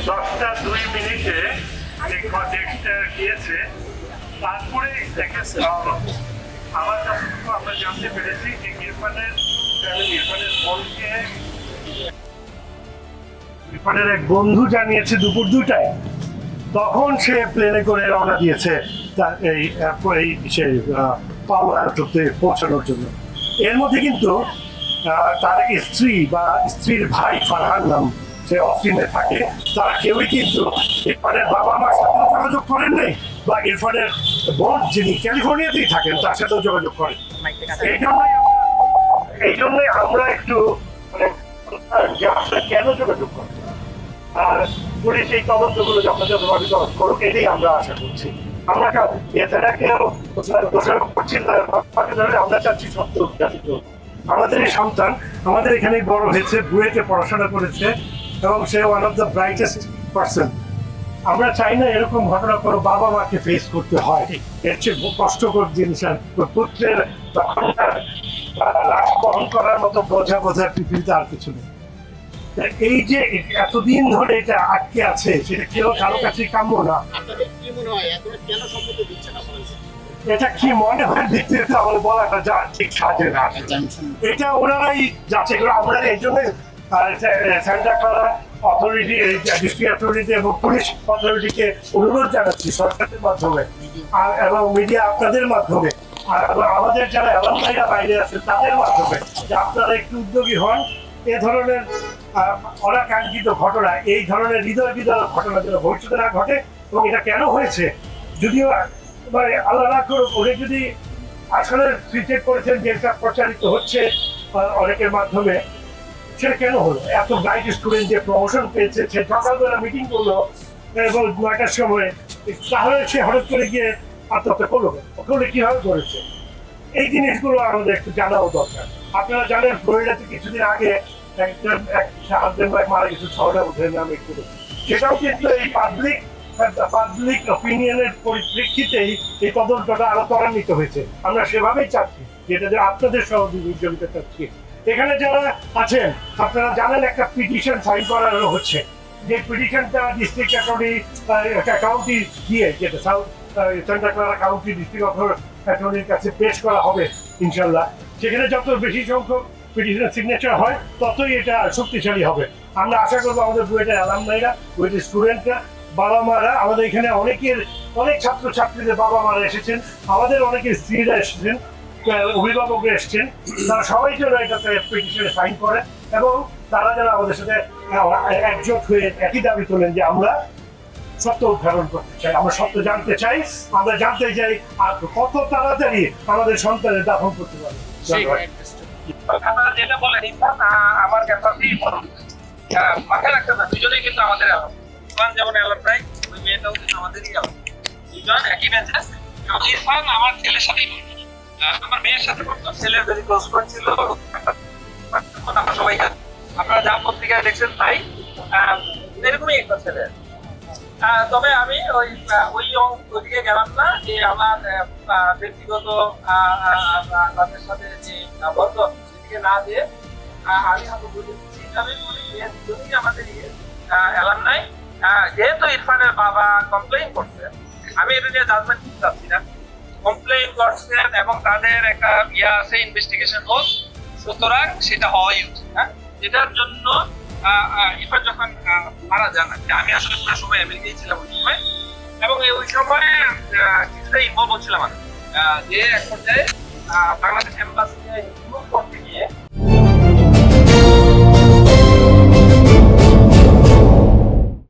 10টা 2 মিনিটে টেক্সটটা দিয়েছে। তারপরে দেখেন আমার কাছে আমরা জানতে পেরেছি যে ইরফানের বোনকে ইরফানের এক বন্ধু জানিয়েছে দুপুর 2টায়। তখন সে প্লেনে করে রওনা দিয়েছে তার এই পাওয়াতে পৌঁছানোর জন্য। এর মধ্যে কিন্তু তার স্ত্রী বা স্ত্রীর ভাই ফারহান নাম, সে অস্টিনে থাকে, তারা কেউই কিন্তু ইরফানের বাবা মার সাথে যোগাযোগ করেন নাই, বা ইরফানের বোন যিনি ক্যালিফোর্নিয়াতেই থাকেন তার সাথেও যোগাযোগ করেন। এই জন্যই আমরা একটু কেন যোগাযোগ করেন, আর পুলিশ এই তদন্তগুলো যথাযথভাবে করুক, এটাই আমরা আশা করছি। আমরা এছাড়াকেও দোষারোপ করছি না, আমরা চাচ্ছি সত্য উদ্ঘাটিত। আমাদের এই সন্তান আমাদের এখানে বড় হয়েছে, বুয়েটে পড়াশোনা করেছে এবং সে one of the brightest person. আমরা চাই না এরকম ঘটনা কোনো বাবা মাকে ফেস করতে হয়। এর চেয়ে কষ্টকর জিনিস আর পুত্রের লাশ বহন করার মতো বোঝার পৃথিবীতে আর কিছু নেই। এই যে এতদিন ধরে এটা আটকে আছে, সেটা কেউ কারো কাছে কাম্য না। এটা কি মনে হয় দেখতে আমার বলাটা যা ঠিক সাজে না, এটা ওনারাই যাচ্ছে। আমরা এই জন্য centre Clara authority, district authority এবং পুলিশ অথরিটিকে অনুরোধ জানাচ্ছি সরকারের মাধ্যমে এবং মিডিয়া আপনাদের মাধ্যমে, আর আমাদের যারা এলাকায় বাইরে আছে তাদের মাধ্যমে, যে আপনারা একটু উদ্যোগী হন। এ ধরনের অনাকাঙ্ক্ষিত ঘটনা, এই ধরনের হৃদয় বিদারক ঘটনা যেন ভবিষ্যতে না ঘটে। এবং এটা কেন হয়েছে, যদিও মানে আল্লাহ না করুক, ওরা যদি আসলে সুইচেট করেছেন যে এটা প্রচারিত হচ্ছে অনেকের মাধ্যমে, সেটা কেন হলো? এত ব্রাইট স্টুডেন্ট যে প্রমোশন পেয়েছে, সে সকালবেলা মিটিং করলো এবং 9টার সময়, তাহলে সে হঠাৎ করে গিয়ে আত্মহত্যা করলো, করলে কিভাবে করেছে? এই জিনিসগুলো আমাদের একটু জানাও দরকার। আপনারা জানেন ফ্লোরিডাতে কিছুদিন আগে হাজবেন্ড ওয়াইফ মারা গেছে, 6টা উঠে নামে করে, সেটাও কিন্তু এই পাবলিক অপিনিয়নের পরিপ্রেক্ষিতেই এই তদন্তটা আরো ত্বরান্বিত হয়েছে। আমরা সেভাবেই চাচ্ছি, যেটা যে আপনাদের সহযোগিতা চাচ্ছি। এখানে যারা আছেন আপনারা জানেন একটা পিটিশন সাইন করানো হচ্ছে, যে পিটিশনটা ডিস্ট্রিক্ট কাউন্টি দিয়ে, যেটা south central Clara county district অ্যাটর্নির কাছে পেশ করা হবে ইনশাল্লাহ। সেখানে যত বেশি সংখ্যক পিটিশনের সিগনেচার হয় ততই এটা শক্তিশালী হবে। আমরা আশা করবো আমাদের বুয়েটের অ্যালামনাইরা, বুয়েটের স্টুডেন্টরা, বাবা মারা, আমাদের এখানে অনেক ছাত্রছাত্রীদের বাবা মারা এসেছেন, আমাদের অনেকের স্ত্রীরা এসেছেন, অভিভাবকরা এসেছেন, তারা সবাই যেন এটাতে পিটিশনে সাইন করেন এবং তারা যেন আমাদের সাথে একজোট হয়ে একই দাবি তোলেন যে আমরা সত্য উদ্ঘাটন করতে চাই, আমরা সত্য জানতে চাই, আমরা জানতে চাই আর কত তাড়াতাড়ি আমাদের সন্তানের দাফন করতে পারবে। যেটা বলেন আমার ক্যাপাসিটি মাথায় রাখতে হবে, দুজনেই কিন্তু আমাদের এলাকা, যেমন এলাকায় ওই মেয়েটাও কিন্তু আমাদেরই এলাকা, দুজন একই ব্যাচে। ইরফান আমার ছেলের সাথেই পড়তো, আমার মেয়ের সাথে পড়তো, ছেলের ভেরি ক্লোজ ফ্রেন্ড ছিল। আমরা সবাই আপনারা যা পত্রিকায় দেখছেন তাই এরকমই একটা ছেলে। তবে আমি ওইদিকে গেলাম না, যে আমার ব্যক্তিগত তাদের সাথে যে বন্ধ সেদিকে না দিয়ে আমি আমাদের এলাম নাই। যেহেতু ইরফানের বাবা কমপ্লেইন করছে, আমি এটা নিয়ে জাজমেন্ট করতে চাচ্ছি না। কমপ্লেইন করছেন এবং তাদের একটা আছে, ইনভেস্টিগেশন হোক, সুতরাং সেটা হওয়াই উচিত। যেটার জন্য ইরফান যখন মারা যান, আমি আসলে পুরো সময় আমেরিকায় ছিলাম ওই সময়, এবং ওই সময় কিছুটা ইনভলভ হচ্ছিলাম যে এক পর্যায়ে বাংলাদেশ এম্বাসিতে ইনভলভ করতে গিয়ে